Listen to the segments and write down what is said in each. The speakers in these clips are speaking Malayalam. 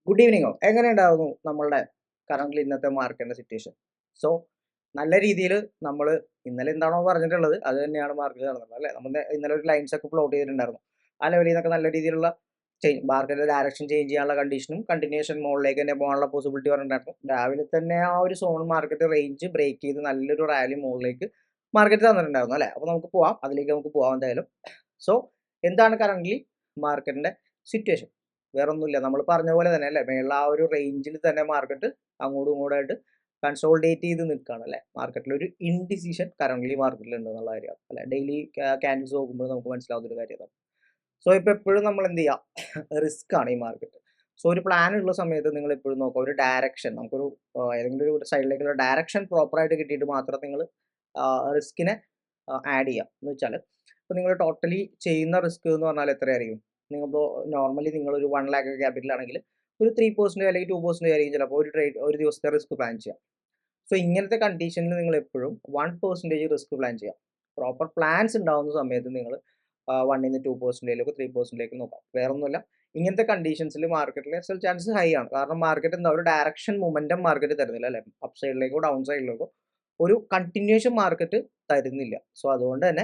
ഗുഡ് ഈവനിങ്ങോ എങ്ങനെയുണ്ടായിരുന്നു നമ്മളുടെ കറന്റ് ഇന്നത്തെ മാർക്കറ്റിന്റെ സിറ്റുവേഷൻ? സോ നല്ല രീതിയിൽ നമ്മൾ ഇന്നലെ എന്താണോ പറഞ്ഞിട്ടുള്ളത് അത് തന്നെയാണ് മാർക്കറ്റ് നടന്നത് അല്ലേ? നമ്മൾ ഇന്നലെ ഒരു ലൈൻസ് ഒക്കെ പ്ലോട്ട് ചെയ്തിട്ടുണ്ടായിരുന്നു. ആ ലെവലിൽ നിന്നൊക്കെ നല്ല രീതിയിലുള്ള മാർക്കറ്റിന്റെ ഡയറക്ഷൻ ചേഞ്ച് ചെയ്യാനുള്ള കണ്ടീഷനും കണ്ടിന്യൂഷൻ മുകളിലേക്ക് തന്നെ പോകാനുള്ള പോസിബിലിറ്റി പറഞ്ഞിട്ടുണ്ടായിരുന്നു. രാവിലെ തന്നെ ആ ഒരു സോൺ മാർക്കറ്റ് റേഞ്ച് ബ്രേക്ക് ചെയ്ത് നല്ലൊരു റാലി മുകളിലേക്ക് മാർക്കറ്റ് തന്നിട്ടുണ്ടായിരുന്നു അല്ലേ? അപ്പോൾ നമുക്ക് പോവാം, അതിലേക്ക് നമുക്ക് പോവാം എന്തായാലും. സോ എന്താണ് കറന്റ് മാർക്കറ്റിന്റെ സിറ്റുവേഷൻ? വേറൊന്നുമില്ല, നമ്മൾ പറഞ്ഞ പോലെ തന്നെ അല്ലേ, മേളിൽ ആ ഒരു റേഞ്ചിൽ തന്നെ മാർക്കറ്റ് അങ്ങോട്ടും ഇങ്ങോട്ടായിട്ട് കൺസോൾഡേറ്റ് ചെയ്ത് നിൽക്കുകയാണ് അല്ലേ. മാർക്കറ്റിൽ ഒരു ഇൻഡിസിഷൻ കറന്റ് മാർക്കറ്റിൽ ഉണ്ട് എന്നുള്ള കാര്യമാണ് അല്ലെ. ഡെയിലി ക്യാൻഡിൽസ് നോക്കുമ്പോൾ നമുക്ക് മനസ്സിലാവുന്ന ഒരു കാര്യമാണ്. സോ ഇപ്പോൾ എപ്പോഴും നമ്മൾ എന്ത് ചെയ്യാം, റിസ്ക് ആണ് ഈ മാർക്കറ്റ്. സോ ഒരു പ്ലാൻ ഉള്ള സമയത്ത് നിങ്ങൾ എപ്പോഴും നോക്കുക, ഒരു ഡയറക്ഷൻ നമുക്കൊരു ഏതെങ്കിലും ഒരു സൈഡിലേക്കുള്ള ഡയറക്ഷൻ പ്രോപ്പറായിട്ട് കിട്ടിയിട്ട് മാത്രം നിങ്ങൾ റിസ്കിനെ ആഡ് ചെയ്യാം. എന്ന് വെച്ചാൽ ഇപ്പോൾ നിങ്ങൾ ടോട്ടലി ചെയ്യുന്ന റിസ്ക് എന്ന് പറഞ്ഞാൽ എത്രയായിരിക്കും? നിങ്ങളിപ്പോൾ നോർമലി നിങ്ങളൊരു 1 lakh ക്യാപിറ്റൽ ആണെങ്കിൽ ഒരു 3% അല്ലെങ്കിൽ 2% ആയിരിക്കും ചിലപ്പോൾ ഒരു ദിവസത്തെ റിസ്ക് പ്ലാൻ ചെയ്യാം. സോ ഇങ്ങനത്തെ കണ്ടീഷനിൽ നിങ്ങൾ എപ്പോഴും 1% റിസ്ക് പ്ലാൻ ചെയ്യാം. പ്രോപ്പർ പ്ലാൻസ് ഉണ്ടാകുന്ന സമയത്ത് നിങ്ങൾ 1-ന്ന് 2%ലേക്കോ 3%ലേക്ക് നോക്കാം. വേറൊന്നുമില്ല, ഇങ്ങനത്തെ കണ്ടീഷൻസിൽ മാർക്കറ്റിൽ എക്സൽ ചാൻസ് ഹൈ ആണ്. കാരണം മാർക്കറ്റ് എന്താ ഒരു ഡയറക്ഷൻ മൊമെന്റം മാർക്കറ്റ് തരുന്നില്ല അല്ലേ. അപ്പ് സൈഡിലേക്കോ ഡൗൺ സൈഡിലേക്കോ ഒരു കണ്ടിന്യൂഷൻ മാർക്കറ്റ് തരുന്നില്ല. സോ അതുകൊണ്ട് തന്നെ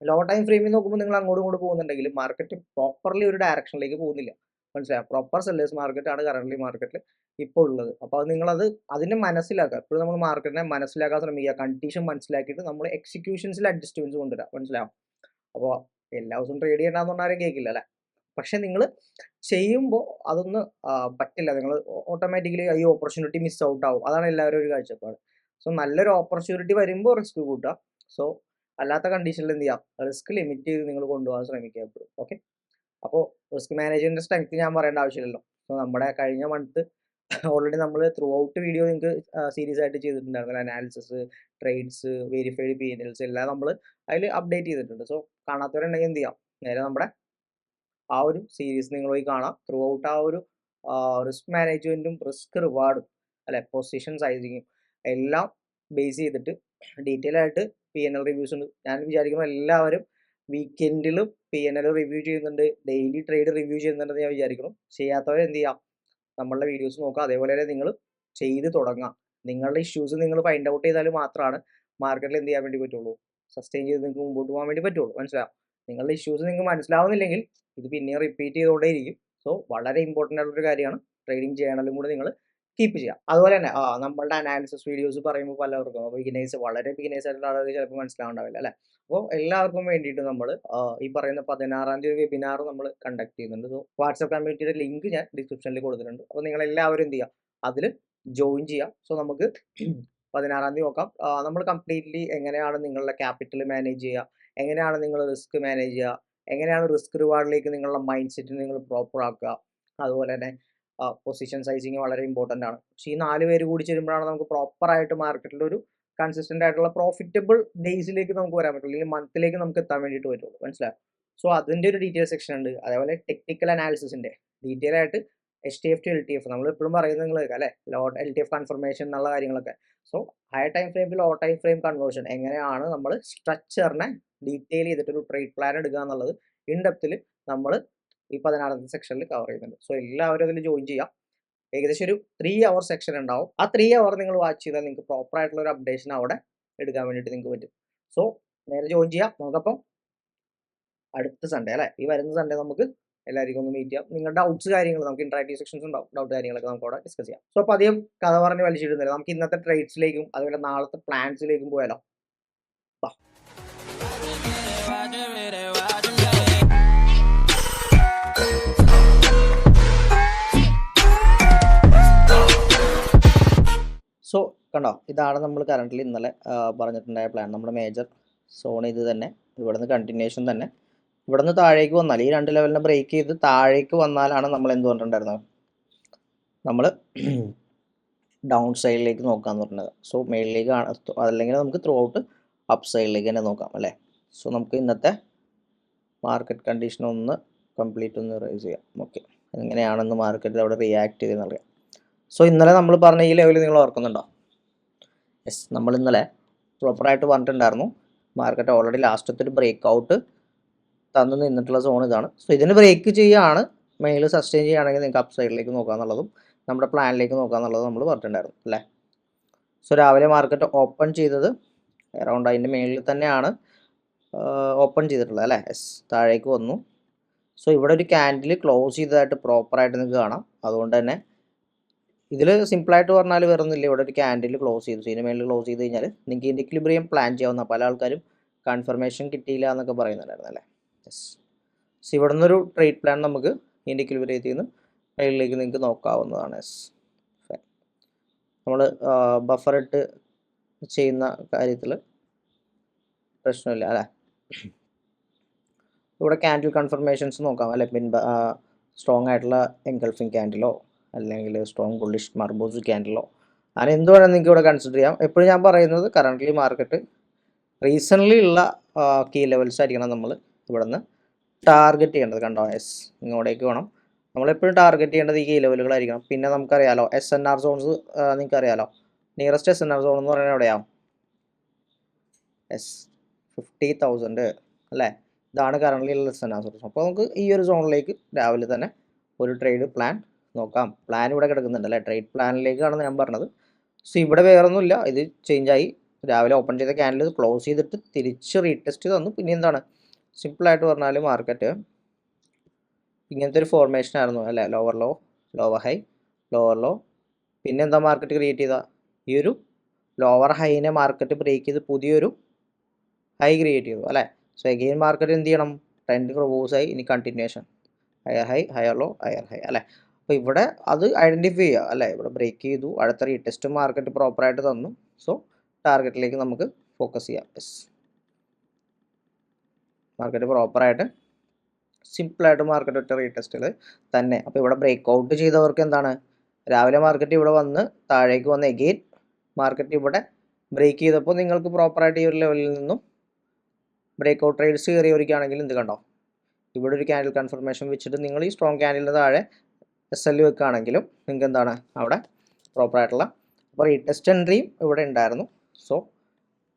ലോ ടൈം ഫ്രെയിമിൽ നോക്കുമ്പോൾ നിങ്ങൾ അങ്ങോട്ടും ഇങ്ങോട്ട് പോകുന്നുണ്ടെങ്കിൽ മാർക്കറ്റ് പ്രോപ്പർലി ഒരു ഡയറക്ഷനിലേക്ക് പോകുന്നില്ല. മനസ്സിലായോ? പ്രോപ്പർ സെല്ലേഴ്സ് മാർക്കറ്റ് ആണ് കറന്റ് മാർക്കറ്റിൽ ഇപ്പോൾ ഉള്ളത്. അപ്പോൾ അത് നിങ്ങളത് അതിനെ മനസ്സിലാക്കുക. എപ്പോഴും നമ്മൾ മാർക്കറ്റിനെ മനസ്സിലാക്കാൻ ശ്രമിക്കുക. കണ്ടീഷൻ മനസ്സിലാക്കിയിട്ട് നമ്മൾ എക്സിക്യൂഷൻസിൽ അഡ്ജസ്റ്റ്മെന്റ്സ് കൊണ്ടുവരാം. മനസ്സിലാവും? അപ്പോൾ എല്ലാ ദിവസവും ട്രേഡ് ചെയ്യണമെന്ന് പറഞ്ഞാലും കേൾക്കില്ല അല്ലേ. പക്ഷെ നിങ്ങൾ ചെയ്യുമ്പോൾ അതൊന്ന് പറ്റില്ല. നിങ്ങൾ ഓട്ടോമാറ്റിക്കലി ഈ ഓപ്പർച്യൂണിറ്റി മിസ് ഔട്ട് ആവും. അതാണ് എല്ലാവരും ഒരു കാഴ്ചപ്പാട്. സോ നല്ലൊരു ഓപ്പർച്യൂണിറ്റി വരുമ്പോൾ റിസ്ക് കൂട്ടുക. സോ അല്ലാത്ത കണ്ടീഷനിൽ എന്ത് ചെയ്യാം, റിസ്ക് ലിമിറ്റ് ചെയ്ത് നിങ്ങൾ കൊണ്ടുപോകാൻ ശ്രമിക്കുക എപ്പോഴും. ഓക്കെ, അപ്പോൾ റിസ്ക് മാനേജ്മെന്റിന്റെ സ്ട്രെങ്ത് ഞാൻ പറയേണ്ട ആവശ്യമില്ലല്ലോ. സോ നമ്മുടെ കഴിഞ്ഞ മന്ത് ഓൾറെഡി നമ്മൾ ത്രൂ ഔട്ട് വീഡിയോ നിങ്ങൾക്ക് സീരീസ് ആയിട്ട് ചെയ്തിട്ടുണ്ടായിരുന്നു. അനാലിസിസ്, ട്രേഡ്സ്, വെരിഫൈഡ് P&Ls എല്ലാം നമ്മൾ അതിൽ അപ്ഡേറ്റ് ചെയ്തിട്ടുണ്ട്. സോ കാണാത്തവരുണ്ടെങ്കിൽ എന്ത് ചെയ്യാം, നേരെ നമ്മുടെ ആ ഒരു സീരീസ് നിങ്ങൾ പോയി കാണാം. ത്രൂ ഔട്ട് ആ ഒരു റിസ്ക് മാനേജ്മെന്റും റിസ്ക് റിവാർഡും അല്ലെ, പൊസിഷൻ സൈസിങ്ങും എല്ലാം ബേസ് ചെയ്തിട്ട് ഡീറ്റെയിൽ ആയിട്ട് P&L റിവ്യൂസ് ഉണ്ട്. ഞാൻ വിചാരിക്കുന്നു എല്ലാവരും വീക്കെൻഡിലും P&L റിവ്യൂ ചെയ്യുന്നുണ്ട്, ഡെയിലി ട്രേഡ് റിവ്യൂ ചെയ്യുന്നുണ്ടെന്ന് ഞാൻ വിചാരിക്കുന്നു. ചെയ്യാത്തവർ എന്ത് ചെയ്യാം, നമ്മളുടെ വീഡിയോസ് നോക്കുക. അതേപോലെ തന്നെ നിങ്ങൾ ചെയ്ത് തുടങ്ങാം. നിങ്ങളുടെ ഇഷ്യൂസ് നിങ്ങൾ ഫൈൻഡ് ഔട്ട് ചെയ്താൽ മാത്രമാണ് മാർക്കറ്റിൽ എന്ത് ചെയ്യാൻ വേണ്ടി പറ്റുള്ളൂ, സസ്റ്റെയിൻ ചെയ്ത് നിങ്ങൾക്ക് മുമ്പോട്ട് പോകാൻ വേണ്ടി പറ്റുള്ളൂ. മനസ്സിലാവും? നിങ്ങളുടെ ഇഷ്യൂസ് നിങ്ങൾക്ക് മനസ്സിലാവുന്നില്ലെങ്കിൽ ഇത് പിന്നെയും റിപ്പീറ്റ് ചെയ്തുകൊണ്ടേയിരിക്കും. സോ വളരെ ഇമ്പോർട്ടൻ്റ് ആയിട്ടുള്ളൊരു കാര്യമാണ്. ട്രേഡിംഗ് ചാനലും കൂടെ നിങ്ങൾ കീപ്പ് ചെയ്യാം. അതുപോലെ തന്നെ നമ്മളുടെ അനാലിസിസ് വീഡിയോസ് പറയുമ്പോൾ പലർക്കും ബിഗിനേഴ്സ്, വളരെ ബിഗിനേഴ്സ് ആയിട്ടുള്ള ആളുകൾ ചിലപ്പോൾ മനസ്സിലാവുണ്ടാവില്ല അല്ലേ. അപ്പോൾ എല്ലാവർക്കും വേണ്ടിയിട്ട് നമ്മൾ ഈ പറയുന്ന 16-ാം തീയതി ഒരു വെബിനാർ നമ്മൾ കണ്ടക്ട് ചെയ്യുന്നുണ്ട്. സോ വാട്സ്ആപ്പ് കമ്മ്യൂണിറ്റിയുടെ ലിങ്ക് ഞാൻ ഡിസ്ക്രിപ്ഷനിൽ കൊടുത്തിട്ടുണ്ട്. അപ്പോൾ നിങ്ങൾ എല്ലാവരും എന്ത് ചെയ്യുക, അതിൽ ജോയിൻ ചെയ്യാം. സോ നമുക്ക് 16-ാം തീയതി നോക്കാം. നമ്മൾ കംപ്ലീറ്റ്ലി എങ്ങനെയാണ് നിങ്ങളുടെ ക്യാപിറ്റൽ മാനേജ് ചെയ്യുക, എങ്ങനെയാണ് നിങ്ങൾ റിസ്ക് മാനേജ് ചെയ്യുക, എങ്ങനെയാണ് റിസ്ക് റിവാർഡിലേക്ക് നിങ്ങളുടെ മൈൻഡ് സെറ്റ് നിങ്ങൾ പ്രോപ്പർ ആക്കുക, അതുപോലെ തന്നെ പൊസിഷൻ സൈസിങ് വളരെ ഇമ്പോർട്ടൻ്റ് ആണ്. പക്ഷേ ഈ 4 പേര് കൂടി ചേരുമ്പോഴാണ് നമുക്ക് പ്രോപ്പറായിട്ട് മാർക്കറ്റിൽ ഒരു കൺസിസ്റ്റൻ്റ് ആയിട്ടുള്ള പ്രോഫിറ്റബിൾ ഡേയ്സിലേക്ക് നമുക്ക് വരാൻ പറ്റുള്ളൂ, അല്ലെങ്കിൽ മന്തിലേക്ക് നമുക്ക് എത്താൻ വേണ്ടിയിട്ട് പറ്റുള്ളൂ. മനസ്സിലായോ? സോ അതിൻ്റെ ഒരു ഡീറ്റെയിൽ സെക്ഷൻ ഉണ്ട്. അതേപോലെ ടെക്നിക്കൽ അനാലിസിസിൻ്റെ ഡീറ്റെയിൽ ആയിട്ട് HTF to LTF നമ്മൾ എപ്പോഴും പറയുന്നത് നിങ്ങൾ കേൾക്കാം അല്ലേ, LTF കൺഫർമേഷൻ എന്നുള്ള കാര്യങ്ങളൊക്കെ. So high time frame low time frame conversion എങ്ങനെയാണ് നമ്മൾ സ്ട്രക്ചറിനെ ഡീറ്റെയിൽ ചെയ്തിട്ട് ഒരു ട്രേഡ് പ്ലാൻ എടുക്കുക എന്നുള്ളത് ഇൻ ഡെപ്തിൽ നമ്മൾ ഈ 16ാമത്തെ സെക്ഷനിൽ കവർ ചെയ്യുന്നുണ്ട്. സോ എല്ലാവരും അതിൽ ജോയിൻ ചെയ്യാം. ഏകദേശം ഒരു 3 hour സെക്ഷൻ ഉണ്ടാവും. ആ 3 hour നിങ്ങൾ വാച്ച് ചെയ്താൽ നിങ്ങൾക്ക് പ്രോപ്പർ ആയിട്ടുള്ള ഒരു അപ്ഡേഷൻ അവിടെ എടുക്കാൻ വേണ്ടിയിട്ട് നിങ്ങൾക്ക് പറ്റും. സോ നേരെ ജോയിൻ ചെയ്യാം. നമുക്കപ്പം അടുത്ത സൺഡേ അല്ലേ, ഈ വരുന്ന സൺഡേ നമുക്ക് എല്ലാവർക്കും ഒന്ന് മീറ്റ് ചെയ്യാം. നിങ്ങളുടെ ഡൗട്ട്സ് കാര്യങ്ങൾ നമുക്ക് ഇന്ററാക്റ്റീവ് സെക്ഷൻസ് ഉണ്ടാവും. ഡൗട്ട് കാര്യങ്ങളൊക്കെ നമുക്ക് അവിടെ ഡിസ്കസ് ചെയ്യാം. സോ അപ്പോൾ അധികം കഥ പറഞ്ഞ് വലിച്ചിടുന്നില്ല, നമുക്ക് ഇന്നത്തെ ട്രേഡ്സിലേക്കും അതുപോലെ നാളത്തെ പ്ലാൻസിലേക്കും പോയാലോ. സോ കണ്ടോ, ഇതാണ് നമ്മൾ കറൻ്റ് ഇന്നലെ പറഞ്ഞിട്ടുണ്ടായ പ്ലാൻ. നമ്മുടെ മേജർ സോൺ ഇത് തന്നെ, ഇവിടുന്ന് കണ്ടിന്യൂഷൻ തന്നെ ഇവിടുന്ന് താഴേക്ക് വന്നാൽ ഈ 2 ലെവലിനെ ബ്രേക്ക് ചെയ്ത് താഴേക്ക് വന്നാലാണ് നമ്മൾ എന്ത് പറഞ്ഞിട്ടുണ്ടായിരുന്നത്, നമ്മൾ ഡൗൺ സൈഡിലേക്ക് നോക്കാമെന്ന് പറഞ്ഞത്. സോ മേളിലേക്ക് അല്ലെങ്കിൽ നമുക്ക് ത്രൂ ഔട്ട് അപ്പ് സൈഡിലേക്ക് തന്നെ നോക്കാം അല്ലേ. സോ നമുക്ക് ഇന്നത്തെ മാർക്കറ്റ് കണ്ടീഷൻ ഒന്ന് കംപ്ലീറ്റ് ഒന്ന് റൈസ് ചെയ്യാം. ഓക്കെ, എങ്ങനെയാണെന്ന് മാർക്കറ്റിൽ അവിടെ റിയാക്ട് ചെയ്തെന്നറിയാം. സോ ഇന്നലെ നമ്മൾ പറഞ്ഞ ഈ ലെവലിൽ നിങ്ങൾ ഓർക്കുന്നുണ്ടോ? യെസ്, നമ്മൾ ഇന്നലെ പ്രോപ്പറായിട്ട് പറഞ്ഞിട്ടുണ്ടായിരുന്നു മാർക്കറ്റ് ഓൾറെഡി ലാസ്റ്റത്തെ ഒരു ബ്രേക്ക് ഔട്ട് തന്നു നിന്നിട്ടുള്ള സോൺ ഇതാണ്. സോ ഇതിന് ബ്രേക്ക് ചെയ്യുകയാണ്, മേളിൽ സസ്റ്റെയിൻ ചെയ്യുകയാണെങ്കിൽ നിങ്ങൾക്ക് അപ്പ് സൈഡിലേക്ക് നോക്കാമെന്നുള്ളതും നമ്മുടെ പ്ലാനിലേക്ക് നോക്കുക എന്നുള്ളത് നമ്മൾ പറഞ്ഞിട്ടുണ്ടായിരുന്നു അല്ലേ. സോ രാവിലെ മാർക്കറ്റ് ഓപ്പൺ ചെയ്തത് അറൗണ്ട് അതിൻ്റെ മേളിൽ തന്നെയാണ് ഓപ്പൺ ചെയ്തിട്ടുള്ളത് അല്ലേ. യെസ്, താഴേക്ക് വന്നു. സോ ഇവിടെ ഒരു ക്യാൻഡിൽ ക്ലോസ് ചെയ്തതായിട്ട് പ്രോപ്പറായിട്ട് നിങ്ങൾക്ക് കാണാം. അതുകൊണ്ട് തന്നെ ഇതിൽ സിമ്പിളായിട്ട് പറഞ്ഞാൽ വേറൊന്നുമില്ല, ഇവിടെ ഒരു ക്യാൻഡിൽ ക്ലോസ് ചെയ്തു. ഇതിന് മേളിൽ ക്ലോസ് ചെയ്ത് കഴിഞ്ഞാൽ നിങ്ങൾക്ക് ഇതിൻ്റെ ഇക്വിലിബ്രിയം പ്ലാൻ ചെയ്യാവുന്ന, പല ആൾക്കാരും കൺഫർമേഷൻ കിട്ടിയില്ല എന്നൊക്കെ പറയുന്നുണ്ടായിരുന്നു അല്ലേ. യെസ്, സോ ഇവിടെ നിന്നൊരു ട്രേഡ് പ്ലാൻ നമുക്ക് ഇതിൻ്റെ ഇക്വിലിബ്രിയത്തിൽ നിന്ന് മേളിലേക്ക് നിങ്ങൾക്ക് നോക്കാവുന്നതാണ്. യെസ്, നമ്മൾ ബഫർ ഇട്ട് ചെയ്യുന്ന കാര്യത്തിൽ പ്രശ്നമില്ല അല്ലേ. ഇവിടെ ക്യാൻഡിൽ കൺഫർമേഷൻസ് നോക്കാം അല്ലെ. സ്ട്രോങ് ആയിട്ടുള്ള എൻഗൾഫിംഗ് ക്യാൻഡിലോ അല്ലെങ്കിൽ സ്ട്രോങ് ബുള്ളിഷ് മർബോസ് ക്യാൻഡിലോ അങ്ങനെ എന്ത് വേണമെങ്കിൽ നിങ്ങൾക്ക് ഇവിടെ കൺസിഡർ ചെയ്യാം. എപ്പോഴും ഞാൻ പറയുന്നത് കറൻ്റ്ലി മാർക്കറ്റ് റീസെൻ്റ്ലി ഉള്ള കീ ലെവൽസ് ആയിരിക്കണം നമ്മൾ ഇവിടെ നിന്ന് ടാർഗറ്റ് ചെയ്യേണ്ടത്. കണ്ടോ, യെസ്, ഇങ്ങോട്ടേക്ക് വേണം നമ്മളെപ്പോഴും ടാർഗറ്റ് ചെയ്യേണ്ടത് ഈ കീ ലെവലുകളായിരിക്കണം. പിന്നെ നമുക്കറിയാലോ SNR സോൺസ്, നിങ്ങൾക്ക് അറിയാലോ നിയറസ്റ്റ് SNR സോൺ എന്ന് പറയുന്നത് എവിടെയാണ്? യെസ്, 50,000 അല്ലേ. ഇതാണ് കറൻ്റ് ഉള്ള SNR സോൺ. അപ്പോൾ നമുക്ക് ഈ ഒരു സോണിലേക്ക് രാവിലെ തന്നെ ഒരു ട്രേഡ് പ്ലാൻ നോക്കാം. പ്ലാൻ ഇവിടെ കിടക്കുന്നുണ്ട് അല്ലേ, ട്രേഡ് പ്ലാനിലേക്കാണ് ഞാൻ പറഞ്ഞത്. സോ ഇവിടെ വേറൊന്നുമില്ല, ഇത് ചേഞ്ചായി. രാവിലെ ഓപ്പൺ ചെയ്ത ക്യാൻഡിൽ ക്ലോസ് ചെയ്തിട്ട് തിരിച്ച് റീടെസ്റ്റ് തന്നു. പിന്നെ എന്താണ്, സിമ്പിളായിട്ട് പറഞ്ഞാൽ മാർക്കറ്റ് ഇങ്ങനത്തെ ഒരു ഫോർമേഷൻ ആയിരുന്നു അല്ലേ. Lower low, lower high, lower low. പിന്നെ എന്താ മാർക്കറ്റ് ക്രിയേറ്റ് ചെയ്ത ഈ ഒരു ലോവർ ഹൈനെ മാർക്കറ്റ് ബ്രേക്ക് ചെയ്ത് പുതിയൊരു ഹൈ ക്രിയേറ്റ് ചെയ്തു അല്ലേ. സോ എഗെയിൻ മാർക്കറ്റ് എന്ത് ചെയ്യണം, ട്രെൻഡ് റിവേഴ്സ് ആയി ഇനി continuation higher high, higher low, higher high അല്ലേ. അപ്പോൾ ഇവിടെ അത് ഐഡൻറ്റിഫൈ ചെയ്യുക അല്ലേ. ഇവിടെ ബ്രേക്ക് ചെയ്തു, അടുത്ത റീടെസ്റ്റ് മാർക്കറ്റ് പ്രോപ്പറായിട്ട് തന്നു. സോ ടാർഗറ്റിലേക്ക് നമുക്ക് ഫോക്കസ് ചെയ്യാം. യെസ്, മാർക്കറ്റ് പ്രോപ്പറായിട്ട് സിമ്പിളായിട്ട് മാർക്കറ്റ് ഒറ്റ റീടെസ്റ്റിൽ തന്നെ. അപ്പോൾ ഇവിടെ ബ്രേക്ക് ഔട്ട് ചെയ്തവർക്ക് എന്താണ്, രാവിലെ മാർക്കറ്റ് ഇവിടെ വന്ന് താഴേക്ക് വന്ന് എഗെയിൻ മാർക്കറ്റ് ഇവിടെ ബ്രേക്ക് ചെയ്തപ്പോൾ നിങ്ങൾക്ക് പ്രോപ്പറായിട്ട് ഈ ഒരു ലെവലിൽ നിന്നും ബ്രേക്ക് ഔട്ട് ട്രേഡ്സ് കയറിയവർക്കാണെങ്കിൽ എന്ത് കണ്ടോ, ഇവിടെ ഒരു ക്യാൻഡിൽ കൺഫർമേഷൻ വെച്ചിട്ട് നിങ്ങൾ ഈ സ്ട്രോങ് ക്യാൻഡിലിന് താഴെ SL വെക്കുകയാണെങ്കിലും നിങ്ങൾക്ക് എന്താണ് അവിടെ പ്രോപ്പറായിട്ടുള്ള അപ്പോൾ റീടെസ്റ്റ് എൻട്രിയും ഇവിടെ ഉണ്ടായിരുന്നു. സോ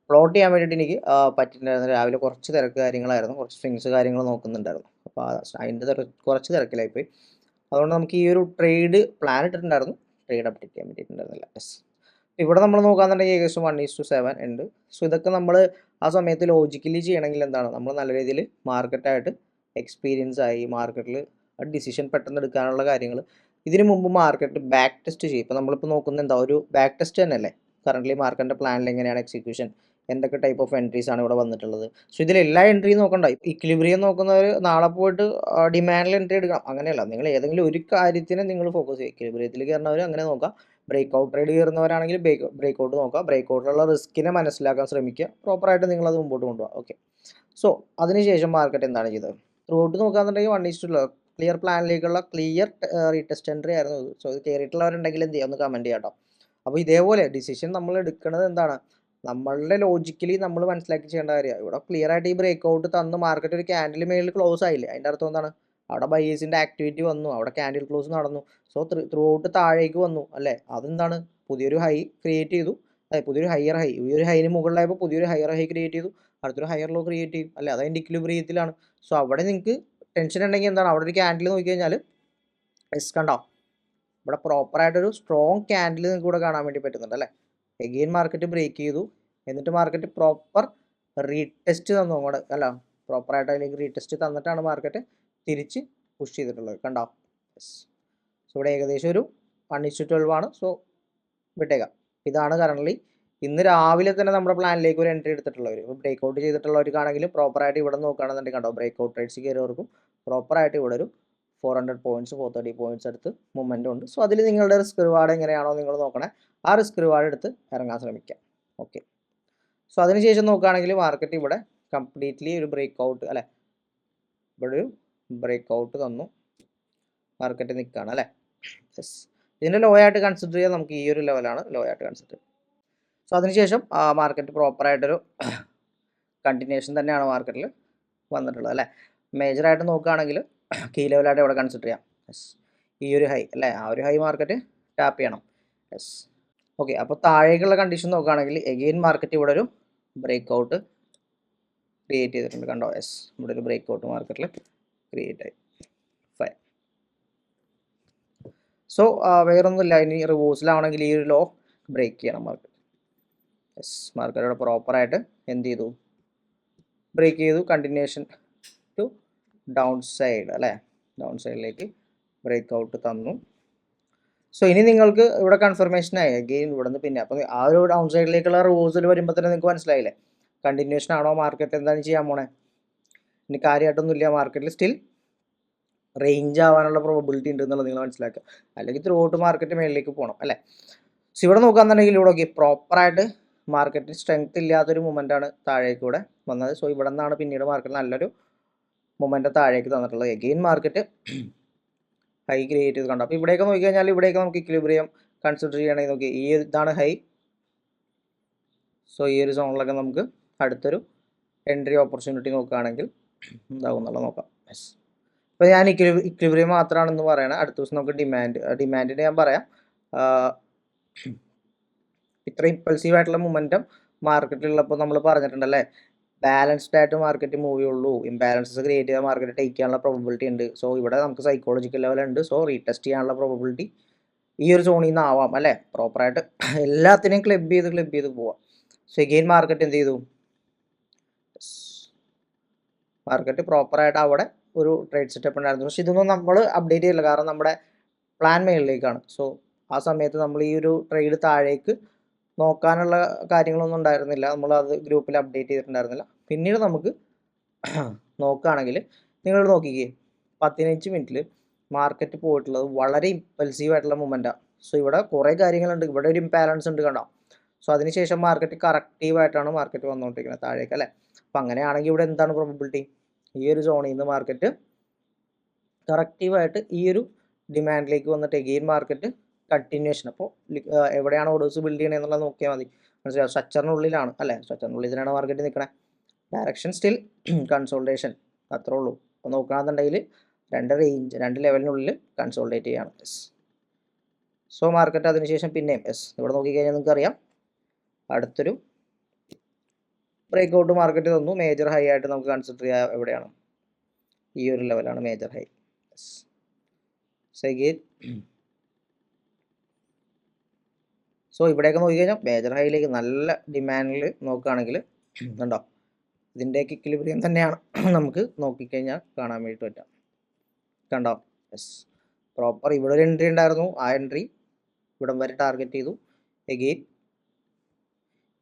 പ്ലോട്ട് ചെയ്യാൻ വേണ്ടിയിട്ട് എനിക്ക് പറ്റിയിട്ടുണ്ടായിരുന്നു. രാവിലെ കുറച്ച് തിരക്ക് കാര്യങ്ങളായിരുന്നു, കുറച്ച് സ്വിങ്സ് കാര്യങ്ങൾ നോക്കുന്നുണ്ടായിരുന്നു. അപ്പോൾ അതിൻ്റെ കുറച്ച് തിരക്കിലായിപ്പോയി. അതുകൊണ്ട് നമുക്ക് ഈ ഒരു ട്രേഡ് പ്ലാൻ ഇട്ടിട്ടുണ്ടായിരുന്നു, ട്രേഡ് അപ്ഡേറ്റ് ചെയ്യാൻ വേണ്ടിയിട്ടുണ്ടായിരുന്നില്ല. യെസ്, ഇവിടെ നമ്മൾ നോക്കാന്നുണ്ടെങ്കിൽ ഏകദേശം 1:7 ഉണ്ട്. സോ ഇതൊക്കെ നമ്മൾ ആ സമയത്ത് ലോജിക്കലി ചെയ്യണമെങ്കിൽ എന്താണ്, നമ്മൾ നല്ല രീതിയിൽ മാർക്കറ്റായിട്ട് എക്സ്പീരിയൻസ് ആയി മാർക്കറ്റിൽ ഡിസിഷൻ പെട്ടെന്ന് എടുക്കാനുള്ള കാര്യങ്ങൾ ഇതിന് മുമ്പ് മാർക്കറ്റ് ബാക്ക് ടെസ്റ്റ് ചെയ്യും. ഇപ്പോൾ നമ്മളിപ്പോൾ നോക്കുന്നത് എന്താ, ഒരു ബാക്ക് ടെസ്റ്റ് തന്നെയല്ലേ കറൻ്റ്ലി മാർക്കറ്റിൻ്റെ പ്ലാനിൽ എങ്ങനെയാണ് എക്സിക്യൂഷൻ, എന്തൊക്കെ ടൈപ്പ് ഓഫ് എൻട്രീസ് ആണ് ഇവിടെ വന്നിട്ടുള്ളത്. സോ ഇതിൽ എല്ലാ എൻട്രിയും നോക്കണ്ട. ഇക്വിലിബ്രിയം നോക്കുന്നവർ നാളെ പോയിട്ട് ഡിമാൻഡിൽ എൻട്രി എടുക്കണം അങ്ങനെയല്ല. നിങ്ങൾ ഏതെങ്കിലും ഒരു കാര്യത്തിനെ നിങ്ങൾ ഫോക്കസ് ചെയ്യുക. ഇക്വിലിബ്രിയത്തിൽ കയറുന്നവർ അങ്ങനെ നോക്കാം, ബ്രേക്ക് ഔട്ട് ട്രേഡ് കയറുന്നവരാണെങ്കിൽ ബ്രേക്ക് ഔട്ട് നോക്കുക, ബ്രേക്ക് ഔട്ടിലുള്ള റിസ്കിനെ മനസ്സിലാക്കാൻ ശ്രമിക്കുക, പ്രോപ്പറായിട്ട് നിങ്ങളത് മുമ്പോട്ട് കൊണ്ടുപോകുക. ഓക്കെ, സോ അതിനുശേഷം മാർക്കറ്റ് എന്താണ് ചെയ്തത്, ത്രൂ ഔട്ട് നോക്കുകയാണെന്നുണ്ടെങ്കിൽ 1:2 ക്ലിയർ പ്ലാനിലേക്കുള്ള ക്ലിയർ റീടെസ്റ്റ് എൻട്രി ആയിരുന്നു ഇത്. സോ ഇത് കയറിയിട്ടുള്ളവരുണ്ടെങ്കിൽ എന്ത് ചെയ്യുക, ഒന്ന് കമൻറ്റ് ചെയ്യാം കേട്ടോ. അപ്പോൾ ഇതേപോലെ ഡിസിഷൻ നമ്മൾ എടുക്കുന്നത് എന്താണ്, നമ്മളുടെ ലോജിക്കലി നമ്മൾ മനസ്സിലാക്കി ചെയ്യേണ്ട കാര്യമാണ്. ഇവിടെ ക്ലിയർ ആയിട്ട് ഈ ബ്രേക്ക് ഔട്ട് തന്ന് മാർക്കറ്റ് ഒരു ക്യാൻഡിൽ മേളിൽ ക്ലോസ് ആയില്ലേ, അതിൻ്റെ അർത്ഥം എന്താണ്, അവിടെ ബയേഴ്സിൻ്റെ ആക്ടിവിറ്റി വന്നു, അവിടെ ക്യാൻഡിൽ ക്ലോസ് നടന്നു. സോ ത്രൂ ഔട്ട് താഴേക്ക് വന്നു അല്ലേ. അതെന്താണ്, പുതിയൊരു ഹൈ ക്രിയേറ്റ് ചെയ്തു, അതെ പുതിയൊരു ഹയർ ഹൈ, ഈ ഒരു ഹൈന് മുകളിലായപ്പോൾ പുതിയൊരു ഹയർ ഹൈ ക്രിയേറ്റ് ചെയ്തു, അടുത്തൊരു ഹയർ ലോ ക്രിയേറ്റ് ചെയ്യും അല്ലേ. അതതിൻ്റെ ഇക്വിലിബ്രിയത്തിലാണ്. സോ അവിടെ നിങ്ങൾക്ക് ടെൻഷൻ ഉണ്ടെങ്കിൽ എന്താണ്, അവിടെ ഒരു ക്യാൻഡിൽ നോക്കി കഴിഞ്ഞാൽ എസ് കണ്ടോ, ഇവിടെ പ്രോപ്പറായിട്ടൊരു സ്ട്രോങ് ക്യാൻഡിൽ നിങ്ങൾക്ക് ഇവിടെ കാണാൻ വേണ്ടി പറ്റുന്നുണ്ട് അല്ലേ. എഗെയിൻ മാർക്കറ്റ് ബ്രേക്ക് ചെയ്തു, എന്നിട്ട് മാർക്കറ്റ് പ്രോപ്പർ റീടെസ്റ്റ് തന്നു അങ്ങോട്ട് അല്ല, പ്രോപ്പറായിട്ട് അതിലേക്ക് റീടെസ്റ്റ് തന്നിട്ടാണ് മാർക്കറ്റ് തിരിച്ച് പുഷ് ചെയ്തിട്ടുള്ളത് കണ്ടോ. യെസ്, സോ ഇവിടെ ഏകദേശം ഒരു 1:12 ആണ്. സോ വിട്ടേക്കാം. ഇതാണ് കറൻ്റ്ലി ഇന്ന് രാവിലെ തന്നെ നമ്മുടെ പ്ലാനിലേക്ക് ഒരു എൻട്രി എടുത്തിട്ടുള്ളവർ, ഇപ്പോൾ ബ്രേക്ക് ഔട്ട് ചെയ്തിട്ടുള്ളവർക്കാണെങ്കിലും പ്രോപ്പറായിട്ട് ഇവിടെ നോക്കുകയാണെന്നുണ്ടെങ്കിൽ കണ്ടോ, ബ്രേക്ക് ഔട്ട് ട്രേഡ്സ് കയറിയവർക്കും പ്രോപ്പറായിട്ട് ഇവിടെ ഒരു 400 പോയിൻറ്റ്സ് 430 പോയിൻറ്റ്സ് അടുത്ത് മൊമെൻ്റ് ഉണ്ട്. സോ അതിൽ നിങ്ങളുടെ റിസ്ക് റിവാർഡ് എങ്ങനെയാണോ നിങ്ങൾ നോക്കണേ, ആ റിസ്ക് റിവാർഡ് എടുത്ത് ഇറങ്ങാൻ ശ്രമിക്കാം. ഓക്കെ, സോ അതിനുശേഷം നോക്കുകയാണെങ്കിൽ മാർക്കറ്റ് ഇവിടെ കംപ്ലീറ്റ്ലി ഒരു ബ്രേക്ക് ഔട്ട് അല്ലേ, ഇവിടെ ഒരു ബ്രേക്ക് ഔട്ട് തന്നു, മാർക്കറ്റ് നിൽക്കുകയാണ് അല്ലേ. യെസ്, ഇതിൻ്റെ ലോ ആയിട്ട് കൺസിഡർ ചെയ്യാൻ നമുക്ക് ഈ ഒരു ലെവലാണ് ലോ ആയിട്ട് കൺസിഡർ. സോ അതിനുശേഷം മാർക്കറ്റ് പ്രോപ്പറായിട്ടൊരു കണ്ടിന്യൂഷൻ തന്നെയാണ് മാർക്കറ്റിൽ വന്നിട്ടുള്ളത് അല്ലേ. മേജറായിട്ട് നോക്കുകയാണെങ്കിൽ കീ ലെവലായിട്ട് ഇവിടെ കൺസിഡർ ചെയ്യാം. യെസ്, ഈ ഒരു ഹൈ അല്ലേ, ആ ഒരു ഹൈ മാർക്കറ്റ് ടാപ്പ് ചെയ്യണം. യെസ്, ഓക്കെ, അപ്പോൾ താഴേക്കുള്ള കണ്ടീഷൻ നോക്കുകയാണെങ്കിൽ എഗെയിൻ മാർക്കറ്റ് ഇവിടെ ഒരു ബ്രേക്ക് ഔട്ട് ക്രിയേറ്റ് ചെയ്തിട്ടുണ്ട് കണ്ടോ. യെസ്, ഇവിടെ ഒരു ബ്രേക്ക് ഔട്ട് മാർക്കറ്റിൽ ക്രിയേറ്റ് ആയി. ഫൈൻ. സോ വേറൊന്നുമില്ല, ഇനി റിവേഴ്സലാണെങ്കിൽ ഈ ഒരു ലോ ബ്രേക്ക് ചെയ്യണം മാർക്കറ്റ്. യെസ്, മാർക്കറ്റ് ഇവിടെ പ്രോപ്പറായിട്ട് എന്ത് ചെയ്തു, ബ്രേക്ക് ചെയ്തു. കണ്ടിന്യൂഷൻ ടു ഡൗൺ സൈഡ് അല്ലേ, ഡൗൺ സൈഡിലേക്ക് ബ്രേക്ക് ഔട്ട് തന്നു. സോ ഇനി നിങ്ങൾക്ക് ഇവിടെ കൺഫർമേഷൻ ആയി അഗെയിൻ ഇവിടെ നിന്ന് പിന്നെ അപ്പം ആ ഒരു ഡൗൺ സൈഡിലേക്കുള്ള റിവേഴ്സൽ വരുമ്പോൾ തന്നെ നിങ്ങൾക്ക് മനസ്സിലായില്ലേ കണ്ടിന്യൂഷൻ ആണോ, മാർക്കറ്റ് എന്താണ് ചെയ്യാൻ പോണേ. ഇനി കാര്യമായിട്ടൊന്നുമില്ല, മാർക്കറ്റിൽ സ്റ്റിൽ റേഞ്ച് ആവാനുള്ള പ്രോബിലിറ്റി ഉണ്ട് എന്നുള്ളത് നിങ്ങൾ മനസ്സിലാക്കുക. അല്ലെങ്കിൽ ത്രൂ ഔട്ട് മാർക്കറ്റ് മേളിലേക്ക് പോകണം അല്ലേ. സോ ഇവിടെ നോക്കുകയാണെന്നുണ്ടെങ്കിൽ ഇവിടെ നോക്കി പ്രോപ്പറായിട്ട് മാർക്കറ്റിൽ സ്ട്രെങ്ത് ഇല്ലാത്തൊരു മൊമെൻ്റാണ് താഴേക്ക് കൂടെ വന്നത്. സോ ഇവിടെ നിന്നാണ് പിന്നീട് മാർക്കറ്റ് നല്ലൊരു മൊമെൻ്റ് താഴേക്ക് തന്നിട്ടുള്ളത്. എഗെയിൻ മാർക്കറ്റ് ഹൈ ക്രിയേറ്റ് ചെയ്ത് കണ്ടു. അപ്പോൾ ഇവിടെയൊക്കെ നോക്കി കഴിഞ്ഞാൽ ഇവിടെയൊക്കെ നമുക്ക് ഇക്വിലിബ്രിയം കൺസിഡർ ചെയ്യണമെങ്കിൽ നോക്കി ഈ ഇതാണ് ഹൈ. സോ ഈ ഒരു സോണിലൊക്കെ നമുക്ക് അടുത്തൊരു എൻട്രി ഓപ്പർച്യൂണിറ്റി നോക്കുകയാണെങ്കിൽ എന്താകും എന്നുള്ളത് നോക്കാം. യെസ്, ഇപ്പോൾ ഞാൻ ഇക്വിലിബ്രിയം മാത്രമാണെന്ന് പറയണം. അടുത്ത ദിവസം നമുക്ക് ഡിമാൻഡിൻ്റെ ഞാൻ പറയാം. ഇത്ര ഇമ്പൾസീവ് ആയിട്ടുള്ള മൊമെൻറ്റം മാർക്കറ്റിലുള്ളപ്പോൾ നമ്മൾ പറഞ്ഞിട്ടുണ്ടല്ലേ, ബാലൻസ്ഡ് ആയിട്ട് മാർക്കറ്റ് മൂവ് ചെയ്യുള്ളൂ, ഇംബാലൻസസ് ക്രിയേറ്റ് ചെയ്ത മാർക്കറ്റ് ടേക്ക് ചെയ്യാനുള്ള പ്രോബിലിറ്റി ഉണ്ട്. സോ ഇവിടെ നമുക്ക് സൈക്കോളജിക്കൽ ലെവലുണ്ട്. സോ റീടെസ്റ്റ് ചെയ്യാനുള്ള പ്രോബിലിറ്റി ഈ ഒരു സോണിൽ നിന്ന് ആവാം അല്ലേ. പ്രോപ്പറായിട്ട് എല്ലാത്തിനെയും ക്ലബ് ചെയ്ത് പോവാം. സോ എഗെയിൻ മാർക്കറ്റ് എന്ത് ചെയ്തു, മാർക്കറ്റ് പ്രോപ്പറായിട്ട് അവിടെ ഒരു ട്രേഡ് സെറ്റപ്പ് ഉണ്ടായിരുന്നു. പക്ഷെ ഇതൊന്നും നമ്മൾ അപ്ഡേറ്റ് ചെയ്യില്ല, കാരണം നമ്മുടെ പ്ലാൻ മേളിലേക്കാണ്. സോ ആ സമയത്ത് നമ്മൾ ഈ ഒരു ട്രേഡ് താഴേക്ക് നോക്കാനുള്ള കാര്യങ്ങളൊന്നും ഉണ്ടായിരുന്നില്ല, നമ്മൾ അത് ഗ്രൂപ്പിൽ അപ്ഡേറ്റ് ചെയ്തിട്ടുണ്ടായിരുന്നില്ല. പിന്നീട് നമുക്ക് നോക്കുകയാണെങ്കിൽ നിങ്ങൾ നോക്കിക്കേ 15 മിനിറ്റിൽ മാർക്കറ്റ് പോയിട്ടുള്ളത് വളരെ ഇമ്പൾസീവ് ആയിട്ടുള്ള മൊമെൻറ്റാണ്. സോ ഇവിടെ കുറേ കാര്യങ്ങളുണ്ട്, ഇവിടെ ഒരു ഇംബാലൻസ് ഉണ്ട് കണ്ടോ. സോ അതിനുശേഷം മാർക്കറ്റ് കറക്റ്റീവായിട്ടാണ് മാർക്കറ്റ് വന്നുകൊണ്ടിരിക്കുന്നത് താഴേക്ക് അല്ലേ. അപ്പം അങ്ങനെയാണെങ്കിൽ ഇവിടെ എന്താണ് പ്രോബിലിറ്റി, ഈ ഒരു സോണിൽ നിന്ന് മാർക്കറ്റ് കറക്റ്റീവായിട്ട് ഈ ഒരു ഡിമാൻഡിലേക്ക് വന്നിട്ട് എഗെയിൻ മാർക്കറ്റ് കണ്ടിന്യൂഷൻ. അപ്പോൾ എവിടെയാണ് ഓർഡേഴ്സ് ബിൽഡ് ചെയ്യണത് എന്നുള്ളത് നോക്കിയാൽ മതി, മനസ്സിലാവും. സ്ട്രക്ചറിനുള്ളിലാണ് അല്ലേ, സ്ട്രക്ചറിനുള്ളിൽ തന്നെയാണ് മാർക്കറ്റ് നിൽക്കണേ. ഡയറക്ഷൻ സ്റ്റിൽ കൺസോൾട്ടേഷൻ, അത്രേ ഉള്ളൂ. അപ്പോൾ നോക്കുകയാണെന്നുണ്ടെങ്കിൽ രണ്ട് ലെവലിനുള്ളിൽ കൺസോൾട്ടേറ്റ് ചെയ്യാണ്. യെസ്, സോ മാർക്കറ്റ് അതിനുശേഷം പിന്നെയും ഇവിടെ നോക്കിക്കഴിഞ്ഞാൽ നിങ്ങൾക്ക് അറിയാം അടുത്തൊരു ബ്രേക്ക് ഔട്ട് മാർക്കറ്റ് തന്നു. മേജർ ഹൈ ആയിട്ട് നമുക്ക് കൺസിഡർ ചെയ്യാം എവിടെയാണ്, ഈ ഒരു ലെവലാണ് മേജർ ഹൈ. സോ ഇവിടെയൊക്കെ നോക്കിക്കഴിഞ്ഞാൽ മേജർ ഹൈയിലേക്ക് നല്ല ഡിമാൻഡിൽ നോക്കുകയാണെങ്കിൽ കണ്ടോ, ഇതിൻ്റെയൊക്കെ ഇക്വിലിബ്രിയം തന്നെയാണ് നമുക്ക് നോക്കിക്കഴിഞ്ഞാൽ കാണാൻ വേണ്ടി പറ്റാം. കണ്ടോ, യെസ്, പ്രോപ്പർ ഇവിടെ ഒരു എൻട്രി ഉണ്ടായിരുന്നു, ആ എൻട്രി ഇവിടം വരെ ടാർഗറ്റ് ചെയ്തു. എഗെയിൻ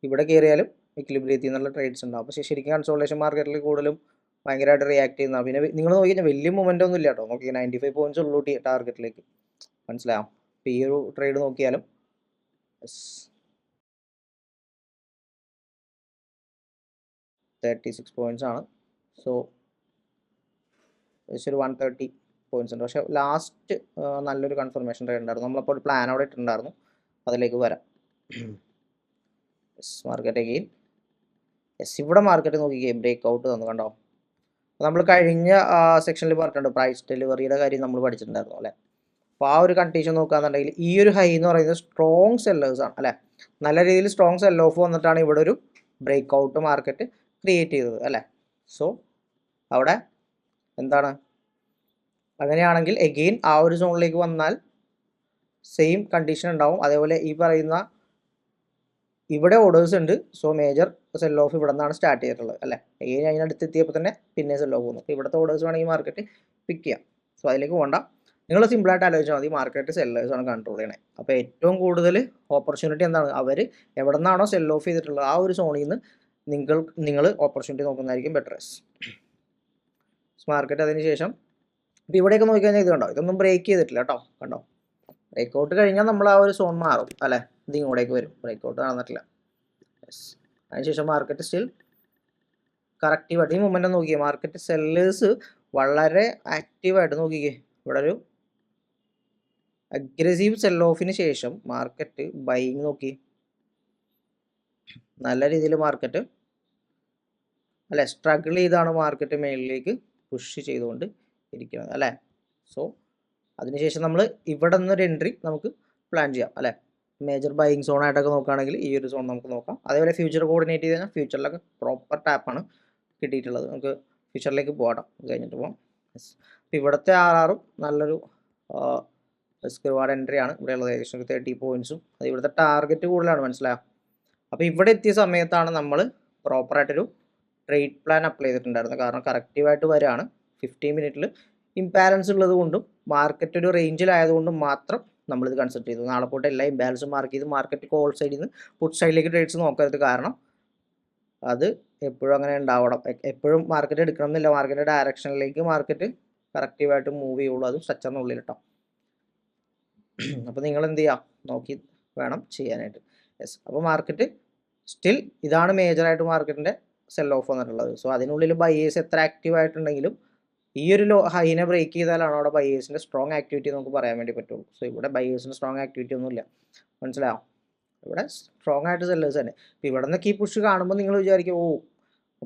ഇവിടെ കയറിയാലും ഇക്വിലിബ്രിയത്തിൽ നിന്നുള്ള ട്രേഡ്സ് ഉണ്ടാവും. പക്ഷേ ശരിക്കും കൺസോൾട്ടേഷൻ മാർക്കറ്റിൽ കൂടുതലും ഭയങ്കരമായിട്ട് റിയാക്ട് ചെയ്യുന്നതാണ്. പിന്നെ നിങ്ങൾ നോക്കിക്കഴിഞ്ഞാൽ വലിയ മൂവ്മെൻ്റ് ഒന്നും ഇല്ല കേട്ടോ. നോക്കി 95 പോയിൻറ്റ്സ് ഉള്ളൂ ടാർഗറ്റിലേക്ക്, മനസ്സിലാവും. അപ്പോൾ ഈ ഒരു ട്രേഡ് നോക്കിയാലും 36 പോയിൻറ്റ്സ് ആണ്. സോ ഒരു 130 പോയിൻറ്റ്സ് ഉണ്ട്. പക്ഷേ ലാസ്റ്റ് നല്ലൊരു കൺഫർമേഷൻ ട്രേഡ് ഉണ്ടായിരുന്നു, നമ്മളപ്പോൾ ഒരു പ്ലാൻ അവിടെ ഇട്ടിട്ടുണ്ടായിരുന്നു, അതിലേക്ക് വരാം. മാർക്കറ്റ് അഗെയിൻ ഇവിടെ മാർക്കറ്റ് നോക്കിക്കേ ബ്രേക്ക് ഔട്ട് തന്നു കണ്ടോ. നമ്മൾ കഴിഞ്ഞ സെക്ഷനിൽ പറഞ്ഞിട്ടുണ്ട് പ്രൈസ് ഡെലിവറിയുടെ കാര്യം നമ്മൾ പഠിച്ചിട്ടുണ്ടായിരുന്നു അല്ലേ. അപ്പോൾ ആ ഒരു കണ്ടീഷൻ നോക്കുകയാണെന്നുണ്ടെങ്കിൽ ഈ ഒരു ഹൈ എന്ന് പറയുന്നത് സ്ട്രോങ് സെല്ലേഴ്സാണ് അല്ലേ. നല്ല രീതിയിൽ സ്ട്രോങ് സെൽ ഓഫ് വന്നിട്ടാണ് ഇവിടെ ഒരു ബ്രേക്ക് ഔട്ട് മാർക്കറ്റ് ക്രിയേറ്റ് ചെയ്തത് അല്ലേ. സോ അവിടെ എന്താണ്, അങ്ങനെയാണെങ്കിൽ എഗെയിൻ ആ ഒരു സോണിലേക്ക് വന്നാൽ സെയിം കണ്ടീഷൻ ഉണ്ടാവും. അതേപോലെ ഈ പറയുന്ന ഇവിടെ ഓർഡേഴ്സ് ഉണ്ട്. സോ മേജർ സെൽ ഓഫ് ഇവിടെ നിന്നാണ് സ്റ്റാർട്ട് ചെയ്തിട്ടുള്ളത് അല്ലേ. എഗെയിൻ അതിനടുത്ത് എത്തിയപ്പോൾ തന്നെ പിന്നെ സെൽ ഓഫ് പോകുന്നു. അപ്പോൾ ഇവിടുത്തെ ഓർഡേഴ്സ് വേണമെങ്കിൽ മാർക്കറ്റ് പിക്ക് ചെയ്യാം. സോ അതിലേക്ക് പോകണ്ട, നിങ്ങൾ സിമ്പിളായിട്ട് ആലോചിച്ചാൽ മതി, മാർക്കറ്റ് സെല്ലേഴ്സാണ് കൺട്രോൾ ചെയ്യണേ. അപ്പോൾ ഏറ്റവും കൂടുതൽ ഓപ്പർച്യൂണിറ്റി എന്താണ്, അവർ എവിടെ നിന്നാണോ സെൽ ഓഫ് ചെയ്തിട്ടുള്ളത് ആ ഒരു സോണിൽ നിന്ന് നിങ്ങൾ ഓപ്പർച്യൂണിറ്റി നോക്കുന്നതായിരിക്കും ബെറ്റർ. മാർക്കറ്റ് അതിന് ശേഷം ഇപ്പോൾ ഇവിടെയൊക്കെ നോക്കിക്കഴിഞ്ഞാൽ ഇത് കണ്ടോ, ഇതൊന്നും ബ്രേക്ക് ചെയ്തിട്ടില്ല കേട്ടോ. കണ്ടോ, ബ്രേക്ക് ഔട്ട് കഴിഞ്ഞാൽ നമ്മൾ ആ ഒരു സോൺ മാറും അല്ലേ, ഇത് ഇങ്ങോട്ടേക്ക് വരും. ബ്രേക്ക് ഔട്ട് നടന്നിട്ടില്ല. അതിനുശേഷം മാർക്കറ്റ് സ്റ്റിൽ കറക്റ്റീവായിട്ട് ഈ മൊമെൻ്റ് നോക്കിയേ, മാർക്കറ്റ് സെല്ലേഴ്സ് വളരെ ആക്റ്റീവായിട്ട് നോക്കിക്കേ. ഇവിടെ ഒരു അഗ്രസീവ് സെൽ ഓഫിന് ശേഷം മാർക്കറ്റ് ബൈങ് നോക്കി, നല്ല രീതിയിൽ മാർക്കറ്റ് അല്ലെ സ്ട്രഗിൾ ചെയ്താണ് മാർക്കറ്റ് മേളിലേക്ക് പുഷ് ചെയ്തുകൊണ്ട് ഇരിക്കുന്നത് അല്ലേ. സോ അതിനുശേഷം നമ്മൾ ഇവിടെ നിന്നൊരു എൻട്രി നമുക്ക് പ്ലാൻ ചെയ്യാം അല്ലേ. മേജർ ബൈയിങ് സോൺ ആയിട്ടൊക്കെ നോക്കുകയാണെങ്കിൽ ഈ ഒരു സോൺ നമുക്ക് നോക്കാം. അതേപോലെ ഫ്യൂച്ചർ കോർഡിനേറ്റ് ചെയ്ത് കഴിഞ്ഞാൽ ഫ്യൂച്ചറിലൊക്കെ പ്രോപ്പർ ടാപ്പാണ് കിട്ടിയിട്ടുള്ളത്. നമുക്ക് ഫ്യൂച്ചറിലേക്ക് പോകാം, കഴിഞ്ഞിട്ട് പോകാം. അപ്പോൾ ഇവിടുത്തെ ആറാറും നല്ലൊരു റിസ്ക് റിവാർഡ് എൻട്രി ആണ് ഇവിടെയുള്ളത്, ഏകദേശം 30 പോയിന്റ്സും. അത് ഇവിടുത്തെ ടാർഗറ്റ് കൂടുതലാണ്, മനസ്സിലായോ? അപ്പോൾ ഇവിടെ എത്തിയ സമയത്താണ് നമ്മൾ പ്രോപ്പറായിട്ടൊരു ട്രേഡ് പ്ലാൻ അപ്ലൈ ചെയ്തിട്ടുണ്ടായിരുന്നത്. കാരണം കറക്റ്റീവായിട്ട് വരികയാണ്. 15 മിനിറ്റിൽ ഇംബാലൻസ് ഉള്ളത് കൊണ്ടും മാർക്കറ്റ് ഒരു റേഞ്ചിലായതുകൊണ്ടും മാത്രം നമ്മളിത് കൺസിഡർ ചെയ്തു. നാളെ പോയിട്ട് എല്ലാ ഇംബാലൻസും മാർക്ക് ചെയ്ത് മാർക്കറ്റ് കോൾ സൈഡിൽ നിന്ന് പുട്ട് സൈഡിലേക്ക് ട്രേഡ്സ് നോക്കരുത്. കാരണം അത് എപ്പോഴും അങ്ങനെ ഉണ്ടാവണം. എപ്പോഴും മാർക്കറ്റ് എടുക്കണം എന്നില്ല. മാർക്കറ്റ് ഡയറക്ഷനിലേക്ക് മാർക്കറ്റ് കറക്റ്റീവായിട്ട് മൂവ് ചെയ്യുള്ളൂ, അതും സ്ട്രക്ചറിനുള്ളിൽ കേട്ടോ. അപ്പോൾ നിങ്ങൾ എന്ത് ചെയ്യുക, നോക്കി വേണം ചെയ്യാനായിട്ട്. യെസ്, അപ്പോൾ മാർക്കറ്റ് സ്റ്റിൽ ഇതാണ് മേജറായിട്ട് മാർക്കറ്റിൻ്റെ സെൽ ഓഫ് വന്നിട്ടുള്ളത്. സോ അതിനുള്ളിൽ ബയേഴ്സ് എത്ര ആക്റ്റീവ് ആയിട്ടുണ്ടെങ്കിലും ഈ ഒരു ഹൈനെ ബ്രേക്ക് ചെയ്താലാണ് അവിടെ ബയേഴ്സിൻ്റെ സ്ട്രോങ് ആക്ടിവിറ്റി നമുക്ക് പറയാൻ വേണ്ടി പറ്റുള്ളൂ. സോ ഇവിടെ ബയേഴ്സിൻ്റെ സ്ട്രോങ് ആക്ടിവിറ്റി ഒന്നുമില്ല, മനസ്സിലാവും? ഇവിടെ സ്ട്രോങ് ആയിട്ട് സെല്ലേഴ്സ് തന്നെ. ഇപ്പോൾ ഇവിടെ നിന്നൊക്കെ ഈ പുഷ് കാണുമ്പോൾ നിങ്ങൾ വിചാരിക്കും, ഓ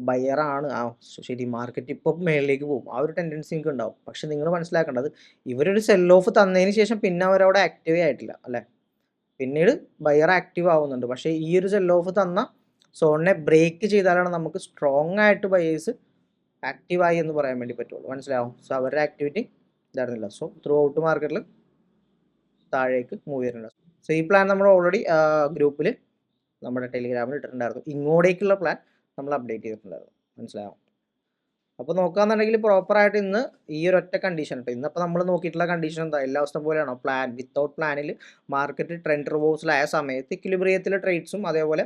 ബയറാണ്, ആ ശരി മാർക്കറ്റ് ഇപ്പം മേളിലേക്ക് പോകും, ആ ഒരു ടെൻഡൻസി നിങ്ങൾക്ക് ഉണ്ടാവും. പക്ഷെ നിങ്ങൾ മനസ്സിലാക്കേണ്ടത് ഇവരൊരു സെൽ ഓഫ് തന്നതിന് ശേഷം പിന്നെ അവരവിടെ ആക്റ്റീവേ ആയിട്ടില്ല, അല്ലേ? പിന്നീട് ബയർ ആക്റ്റീവ് ആവുന്നുണ്ട്. പക്ഷേ ഈ ഒരു സെൽ ഓഫ് തന്ന സോണിനെ ബ്രേക്ക് ചെയ്താലാണ് നമുക്ക് സ്ട്രോങ് ആയിട്ട് ബയേഴ്സ് ആക്റ്റീവായി എന്ന് പറയാൻ വേണ്ടി പറ്റുള്ളൂ, മനസ്സിലാവും? സോ അവരുടെ ആക്ടിവിറ്റി ഇതായിരുന്നില്ല. സോ ത്രൂ ഔട്ട് മാർക്കറ്റിൽ താഴേക്ക് മൂവ് ചെയ്തിട്ടുണ്ട്. സോ ഈ പ്ലാൻ നമ്മൾ ഓൾറെഡി ഗ്രൂപ്പിൽ നമ്മുടെ ടെലിഗ്രാമിൽ ഇട്ടിട്ടുണ്ടായിരുന്നു. ഇങ്ങോട്ടേക്കുള്ള പ്ലാൻ നമ്മൾ അപ്ഡേറ്റ് ചെയ്തിട്ടുണ്ടായിരുന്നു, മനസ്സിലാവും? അപ്പോൾ നോക്കുകയാണെന്നുണ്ടെങ്കിൽ പ്രോപ്പറായിട്ട് ഇന്ന് ഈ ഒരു ഒറ്റ കണ്ടീഷൻ കേട്ടോ. ഇന്നപ്പോൾ നമ്മൾ നോക്കിയിട്ടുള്ള കണ്ടീഷൻ എന്താ, എല്ലാ ദിവസവും പോലെയാണോ? പ്ലാൻ വിത്തൗട്ട് പ്ലാനിൽ മാർക്കറ്റ് ട്രെൻഡ് റിവേഴ്സലായ സമയത്ത് ഇക്വിലിബ്രിയത്തിലെ ട്രേഡ്സും അതേപോലെ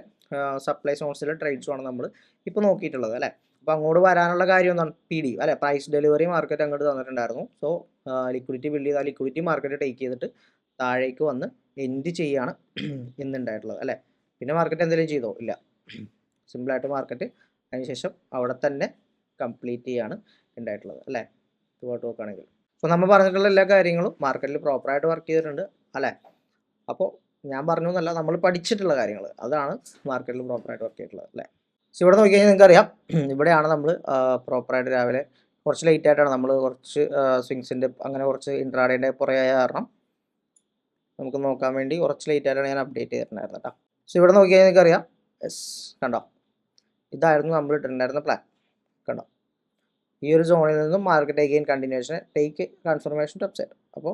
സപ്ലൈ സോൺസിലെ ട്രേഡ്സും ആണ് നമ്മൾ ഇപ്പോൾ നോക്കിയിട്ടുള്ളത്, അല്ലേ? അപ്പോൾ അങ്ങോട്ട് വരാനുള്ള കാര്യം എന്താണ്? PD, അല്ലേ? പ്രൈസ് ഡെലിവറി മാർക്കറ്റ് അങ്ങോട്ട് തന്നിട്ടുണ്ടായിരുന്നു. സോ ലിക്വിഡിറ്റി ബിൽഡ് ചെയ്ത് ആ ലിക്വിഡിറ്റി മാർക്കറ്റ് ടേക്ക് ചെയ്തിട്ട് താഴേക്ക് വന്ന് എൻഡ് ചെയ്യാണ് ഇന്നുണ്ടായിട്ടുള്ളത്, അല്ലേ? പിന്നെ മാർക്കറ്റ് എന്തെങ്കിലും ചെയ്തോ? ഇല്ല. സിമ്പിളായിട്ട് മാർക്കറ്റ് അതിനുശേഷം അവിടെ തന്നെ കംപ്ലീറ്റ് ചെയ്യാണ് ഉണ്ടായിട്ടുള്ളത്, അല്ലേ? ത്രൂഔട്ട് നോക്കുകയാണെങ്കിൽ. അപ്പോൾ നമ്മൾ പറഞ്ഞിട്ടുള്ള എല്ലാ കാര്യങ്ങളും മാർക്കറ്റിൽ പ്രോപ്പറായിട്ട് വർക്ക് ചെയ്തിട്ടുണ്ട്, അല്ലേ? അപ്പോൾ ഞാൻ പറഞ്ഞു എന്നല്ല, നമ്മൾ പഠിച്ചിട്ടുള്ള കാര്യങ്ങൾ അതാണ് മാർക്കറ്റിൽ പ്രോപ്പറായിട്ട് വർക്ക് ചെയ്തിട്ടുള്ളത്, അല്ലേ? സോ ഇവിടെ നോക്കിക്കഴിഞ്ഞാൽ നിങ്ങൾക്ക് അറിയാം, ഇവിടെയാണ് നമ്മൾ പ്രോപ്പറായിട്ട് രാവിലെ കുറച്ച് ലേറ്റ് ആയിട്ടാണ് നമ്മൾ കുറച്ച് സ്വിങ്സിൻ്റെ അങ്ങനെ കുറച്ച് ഇൻട്രാഡേൻ്റെ പുറകെ കാരണം നമുക്ക് നോക്കാൻ വേണ്ടി കുറച്ച് ലേറ്റ് ആയിട്ടാണ് ഞാൻ അപ്ഡേറ്റ് ചെയ്തിട്ടുണ്ടായിരുന്നത് കേട്ടോ. സോ ഇവിടെ നോക്കിയാൽ നിങ്ങൾക്ക് അറിയാം, യെസ് കണ്ടോ, ഇതായിരുന്നു നമ്മൾ ഇട്ടിട്ടുണ്ടായിരുന്ന പ്ലാൻ, കണ്ടോ? ഈ ഒരു സോണിൽ നിന്നും market again continuation take confirmation to upside. അപ്പോൾ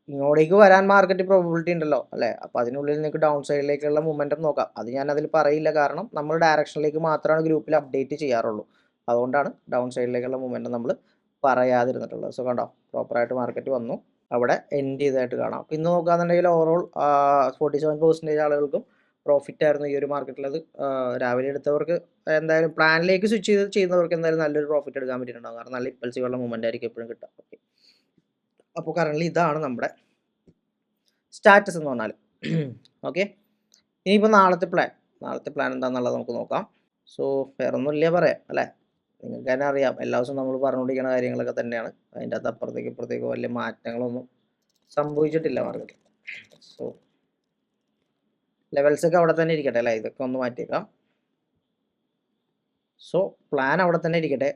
ഇങ്ങോട്ടേക്ക് വരാൻ മാർക്കറ്റ് പ്രോബിലിറ്റി ഉണ്ടല്ലോ, അല്ലേ? അപ്പോൾ അതിനുള്ളിൽ നിങ്ങൾക്ക് ഡൗൺ സൈഡിലേക്കുള്ള മൊമെൻറ്റം നോക്കാം. അത് ഞാൻ അതിൽ പറയില്ല, കാരണം നമ്മൾ ഡയറക്ഷനിലേക്ക് മാത്രമാണ് ഗ്രൂപ്പിൽ അപ്ഡേറ്റ് ചെയ്യാറുള്ളൂ. അതുകൊണ്ടാണ് ഡൗൺ സൈഡിലേക്കുള്ള മൊമെൻറ്റം നമ്മൾ പറയാതിരുന്നിട്ടുള്ളത്. സോ കണ്ടോ, പ്രോപ്പറായിട്ട് മാർക്കറ്റ് വന്നു, അവിടെ എൻഡ് ചെയ്തതായിട്ട് കാണാം. ഇന്ന് നോക്കുകയാണെന്നുണ്ടെങ്കിൽ ഓവറോൾ 47% ആളുകൾക്കും പ്രോഫിറ്റ് ആയിരുന്നു ഈ ഒരു മാർക്കറ്റിൽ. അത് രാവിലെ എടുത്തവർക്ക് എന്തായാലും പ്ലാനിലേക്ക് സ്വിച്ച് ചെയ്ത് ചെയ്യുന്നവർക്ക് എന്തായാലും നല്ലൊരു പ്രോഫിറ്റ് എടുക്കാൻ പറ്റിയിട്ടുണ്ടാകും. കാരണം നല്ല ഇമ്പൾസീവുള്ള മൂവ്മെൻ്റ് ആയിരിക്കും എപ്പോഴും കിട്ടുക. ഓക്കെ, അപ്പോൾ കറൻ്റ് ഇതാണ് നമ്മുടെ സ്റ്റാറ്റസ് എന്ന് പറഞ്ഞാൽ. ഓക്കെ, ഇനിയിപ്പോൾ നാളത്തെ പ്ലാൻ എന്താണെന്നുള്ളത് നമുക്ക് നോക്കാം. സോ വേറൊന്നും ഇല്ല പറയാം, അല്ലേ? നിങ്ങൾക്ക് തന്നെ അറിയാം, എല്ലാ ദിവസവും നമ്മൾ പറഞ്ഞുകൊണ്ടിരിക്കുന്ന കാര്യങ്ങളൊക്കെ തന്നെയാണ്. അതിൻ്റെ അകത്ത് അപ്പുറത്തേക്ക് ഇപ്പുറത്തേക്ക് വലിയ മാറ്റങ്ങളൊന്നും സംഭവിച്ചിട്ടില്ല മാർക്കറ്റിൽ. സോ ലെവൽസൊക്കെ അവിടെ തന്നെ ഇരിക്കട്ടെ, അല്ലേ? ഇതൊക്കെ ഒന്ന് മാറ്റിയേക്കാം. സോ പ്ലാൻ അവിടെ തന്നെ ഇരിക്കട്ടെ.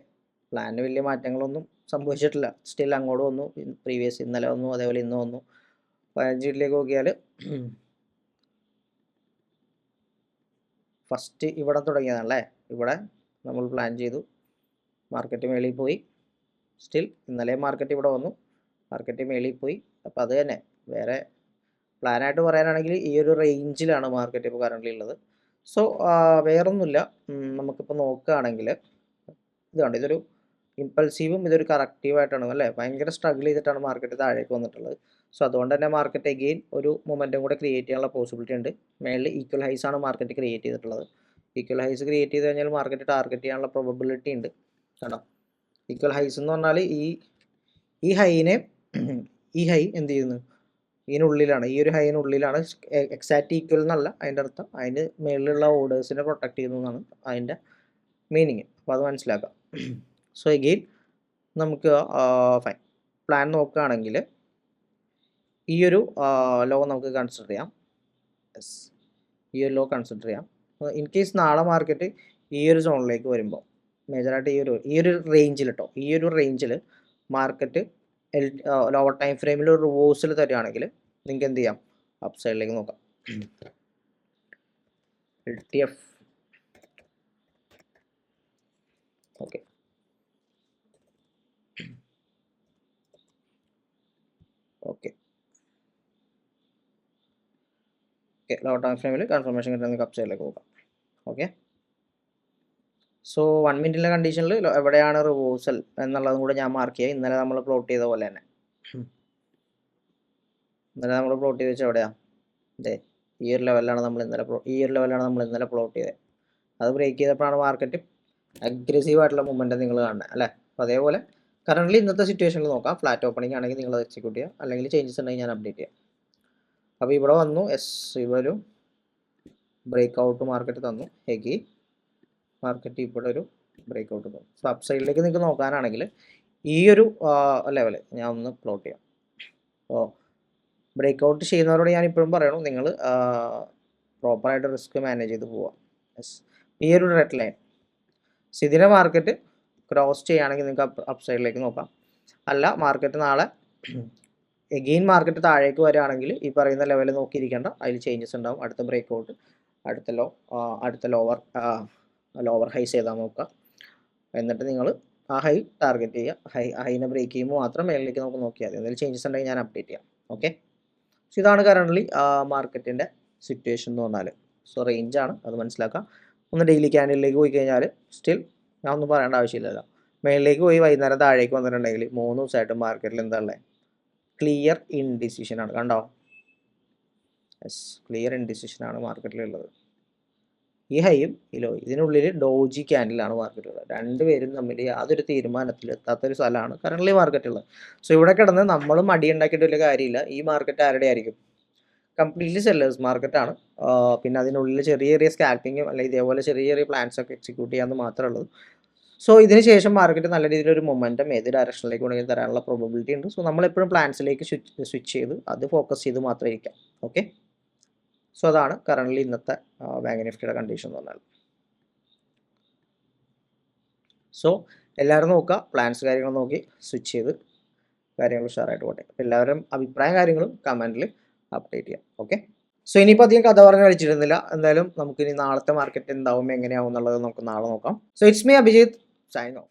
പ്ലാനിന് വലിയ മാറ്റങ്ങളൊന്നും സംഭവിച്ചിട്ടില്ല. സ്റ്റിൽ അങ്ങോട്ട് വന്നു, പ്രീവിയസ് ഇന്നലെ വന്നു, അതേപോലെ ഇന്ന് വന്നു. 15 മിനിറ്റിലേക്ക് നോക്കിയാൽ ഫസ്റ്റ് ഇവിടെ തുടങ്ങിയതാണല്ലേ. ഇവിടെ നമ്മൾ പ്ലാൻ ചെയ്തു, മാർക്കറ്റ് മേളിൽ പോയി. സ്റ്റിൽ ഇന്നലെ മാർക്കറ്റ് ഇവിടെ വന്നു, മാർക്കറ്റ് മേളിൽ പോയി. അപ്പോൾ അത് തന്നെ വേറെ പ്ലാനായിട്ട് പറയാനാണെങ്കിൽ ഈ ഒരു റേഞ്ചിലാണ് മാർക്കറ്റ് ഇപ്പോൾ കറൻ്റ് ഉള്ളത്. സോ വേറൊന്നുമില്ല. നമുക്കിപ്പോൾ നോക്കുകയാണെങ്കിൽ ഇതുണ്ട്, ഇതൊരു ഇമ്പൾസീവും ഇതൊരു കറക്റ്റീവായിട്ടാണ്, അല്ലേ? ഭയങ്കര സ്ട്രഗിൾ ചെയ്തിട്ടാണ് മാർക്കറ്റ് താഴേക്ക് വന്നിട്ടുള്ളത്. സോ അതുകൊണ്ട് തന്നെ മാർക്കറ്റ് അഗെയിൻ ഒരു മൊമെൻറ്റം കൂടെ ക്രിയേറ്റ് ചെയ്യാനുള്ള പോസിബിലിറ്റി ഉണ്ട്. മേളിൽ ഈക്വൽ ഹൈസ് ആണ് മാർക്കറ്റ് ക്രിയേറ്റ് ചെയ്തിട്ടുള്ളത്. ഈക്വൽ ഹൈസ് ക്രിയേറ്റ് ചെയ്ത് കഴിഞ്ഞാൽ മാർക്കറ്റ് ടാർഗറ്റ് ചെയ്യാനുള്ള പ്രോബബിലിറ്റി ഉണ്ട്, കേട്ടോ? ഈക്വൽ ഹൈസ് എന്ന് പറഞ്ഞാൽ ഈ ഹൈനെ ഈ ഹൈ എന്ത് ചെയ്യുന്നു, ഇതിനുള്ളിലാണ്, ഈ ഒരു ഹൈനുള്ളിലാണ്. എക്സാക്റ്റ് ഈക്വൽ എന്നല്ല അതിൻ്റെ അർത്ഥം, അതിന് മേളിലുള്ള ഓർഡേഴ്സിനെ പ്രൊട്ടക്ട് ചെയ്യുന്നു എന്നാണ് അതിൻ്റെ മീനിങ്. അപ്പോൾ അത് മനസ്സിലാക്കാം. സോ എഗെയിൻ നമുക്ക് ഫൈൻ പ്ലാൻ നോക്കുകയാണെങ്കിൽ ഈ ഒരു ലോ നമുക്ക് കൺസിഡർ ചെയ്യാം. യെസ്, ഈ ഒരു ലോ കൺസിഡർ ചെയ്യാം. ഇൻ കേസ് നാളെ മാർക്കറ്റ് ഈ ഒരു സോണിലേക്ക് വരുമ്പോൾ മേജറായിട്ട് ഈ ഒരു റേഞ്ചിൽ കേട്ടോ, ഈ ഒരു റേഞ്ചിൽ മാർക്കറ്റ് ലോവർ ടൈം ഫ്രെയിമിൽ ഒരു റിവേഴ്സൽ തരികയാണെങ്കിൽ നിങ്ങൾക്ക് എന്ത് ചെയ്യാം, അപ്പ് സൈഡിലേക്ക് നോക്കാം. LTF okay, okay okay, lower time ഫ്രെയിമിൽ കൺഫർമേഷൻ കിട്ടുന്ന അപ്സൈഡിലേക്ക് പോകാം. ഓക്കെ, സോ 1 മിനിറ്റിലെ കണ്ടീഷനിൽ എവിടെയാണ് റിവേഴ്സൽ എന്നുള്ളതും കൂടെ ഞാൻ മാർക്ക് ചെയ്യാം. ഇന്നലെ നമ്മൾ പ്ലോട്ട് ചെയ്ത പോലെ തന്നെ. ഇന്നലെ നമ്മൾ പ്ലോട്ട് ചെയ്ത് വെച്ചാൽ എവിടെയാണ്? അതെ, ഈ ഒരു ലെവലിലാണ് നമ്മൾ ഇന്നലെ പ്ലോട്ട് ചെയ്തത്. അത് ബ്രേക്ക് ചെയ്തപ്പോഴാണ് മാർക്കറ്റ് അഗ്രസീവ് ആയിട്ടുള്ള മൂവ്മെൻറ്റ് നിങ്ങൾ കാണുന്നത് അല്ലേ. അപ്പോൾ അതേപോലെ കറൻ്റ്ലി ഇന്നത്തെ സിറ്റുവേഷനിൽ നോക്കാം. ഫ്ലാറ്റ് ഓപ്പണിംഗ് ആണെങ്കിൽ നിങ്ങൾ അത് എക്സിക്യൂട്ട് ചെയ്യുക, അല്ലെങ്കിൽ ചേഞ്ചസ് ഉണ്ടെങ്കിൽ ഞാൻ അപ്ഡേറ്റ് ചെയ്യാം. അപ്പോൾ ഇവിടെ വന്നു, ഇവിടെ ഒരു ബ്രേക്ക് ഔട്ട് മാർക്കറ്റ് തന്നു. ഹെഗി മാർക്കറ്റ് ഇവിടെ ഒരു ബ്രേക്ക് ഔട്ട് തന്നു. സോ അപ്പ് സൈഡിലേക്ക് നിങ്ങൾക്ക് നോക്കാനാണെങ്കിൽ ഈ ഒരു ലെവൽ ഞാൻ ഒന്ന് പ്ലോട്ട് ചെയ്യാം. അപ്പോൾ ബ്രേക്ക് ഔട്ട് ചെയ്യുന്നവരോട് ഞാൻ ഇപ്പോഴും പറയണു, നിങ്ങൾ പ്രോപ്പറായിട്ട് റിസ്ക് മാനേജ് ചെയ്ത് പോവാം. ഈ ഒരു റെഡ് ലൈൻ ഇതിനെ മാർക്കറ്റ് ക്രോസ് ചെയ്യുകയാണെങ്കിൽ നിങ്ങൾക്ക് അപ്പ് സൈഡിലേക്ക് നോക്കാം. അല്ല, മാർക്കറ്റ് നാളെ എഗെയിൻ മാർക്കറ്റ് താഴേക്ക് വരികയാണെങ്കിൽ ഈ പറയുന്ന ലെവൽ നോക്കിയിരിക്കേണ്ട, അതിൽ ചേഞ്ചസ് ഉണ്ടാവും. അടുത്ത ബ്രേക്ക് ഔട്ട്, അടുത്ത ലോവർ ഹൈസ് ചെയ്താൽ നോക്കുക. എന്നിട്ട് നിങ്ങൾ ആ ഹൈ ടാർഗറ്റ് ചെയ്യുക. ഹൈനെ ബ്രേക്ക് ചെയ്യുമ്പോൾ മാത്രം മേളിലേക്ക് നമുക്ക് നോക്കിയാൽ മതി. എന്തെങ്കിലും ചേഞ്ചസ് ഉണ്ടെങ്കിൽ ഞാൻ അപ്ഡേറ്റ് ചെയ്യാം. ഓക്കെ, സോ ഇതാണ് കറൻ്റ്ലി മാർക്കറ്റിൻ്റെ സിറ്റുവേഷൻ എന്ന് പറഞ്ഞാൽ. സോ റേഞ്ചാണ്, അത് മനസ്സിലാക്കാം. ഒന്ന് ഡെയിലി ക്യാൻഡിലേക്ക് പോയി കഴിഞ്ഞാൽ സ്റ്റിൽ ഞാൻ ഒന്നും പറയേണ്ട ആവശ്യമില്ലല്ലോ. മേളിലേക്ക് പോയി വൈകുന്നേരം താഴേക്ക് വന്നിട്ടുണ്ടെങ്കിൽ 3 ദിവസമായിട്ട് മാർക്കറ്റിൽ എന്താ ഉള്ളത്? ക്ലിയർ ഇൻഡിസിഷനാണ്. കണ്ടോ? ക്ലിയർ ഇൻഡിസിഷനാണ് മാർക്കറ്റിലുള്ളത്. ഈ ഹൈയും ഈ ലോ, ഇതിനുള്ളിൽ ഡോജി ക്യാൻഡിലാണ് മാർക്കറ്റുള്ളത്. രണ്ടുപേരും തമ്മിൽ യാതൊരു തീരുമാനത്തിൽ എത്താത്തൊരു സ്ഥലമാണ് കറൻ്റ്ലി മാർക്കറ്റുള്ളത്. സോ ഇവിടെ കിടന്ന് നമ്മളും അടിയുണ്ടാക്കിയിട്ട് വലിയ കാര്യമില്ല. ഈ മാർക്കറ്റ് ആരുടെ ആയിരിക്കും? കംപ്ലീറ്റ്ലി സെല്ലേഴ്സ് മാർക്കറ്റാണ്. പിന്നെ അതിനുള്ളിൽ ചെറിയ ചെറിയ സ്കാൽപ്പിങ്ങും അല്ലെങ്കിൽ ഇതേപോലെ ചെറിയ ചെറിയ പ്ലാൻസ് ഒക്കെ എക്സിക്യൂട്ട് ചെയ്യാമെന്ന് മാത്രമേ ഉള്ളൂ. സോ ഇതിന് ശേഷം മാർക്കറ്റ് നല്ല രീതിയിലൊരു മൊമെൻറ്റം ഏത് ഡയറക്ഷനിലേക്ക് വേണമെങ്കിൽ തരാനുള്ള പ്രോബബിലിറ്റി ഉണ്ട്. സോ നമ്മളെപ്പോഴും പ്ലാൻസിലേക്ക് സ്വിച്ച് ചെയ്ത് അത് ഫോക്കസ് ചെയ്ത് മാത്രമേ ഇരിക്കാം. ഓക്കെ, സോ അതാണ് കറൻ്റ്ലി ഇന്നത്തെ ബാങ്ക് നിഫ്റ്റിയുടെ കണ്ടീഷൻ എന്ന് പറഞ്ഞാൽ. സോ എല്ലാവരും നോക്കുക, പ്ലാൻസ് കാര്യങ്ങൾ നോക്കി സ്വിച്ച് ചെയ്ത് കാര്യങ്ങൾ ഉഷാറായിട്ട് പോട്ടെ. അപ്പോൾ എല്ലാവരും അഭിപ്രായം കാര്യങ്ങളും കമൻറ്റിൽ അപ്ഡേറ്റ് ചെയ്യാം. ഓക്കെ, സോ ഇനിയിപ്പോൾ അധികം കഥ പറഞ്ഞ് കളിച്ചിരുന്നില്ല. എന്തായാലും നമുക്കിനി നാളത്തെ മാർക്കറ്റ് എന്താവും, എങ്ങനെയാവും എന്നുള്ളത് നമുക്ക് നാളെ നോക്കാം. So it's me Abhijith, signing off.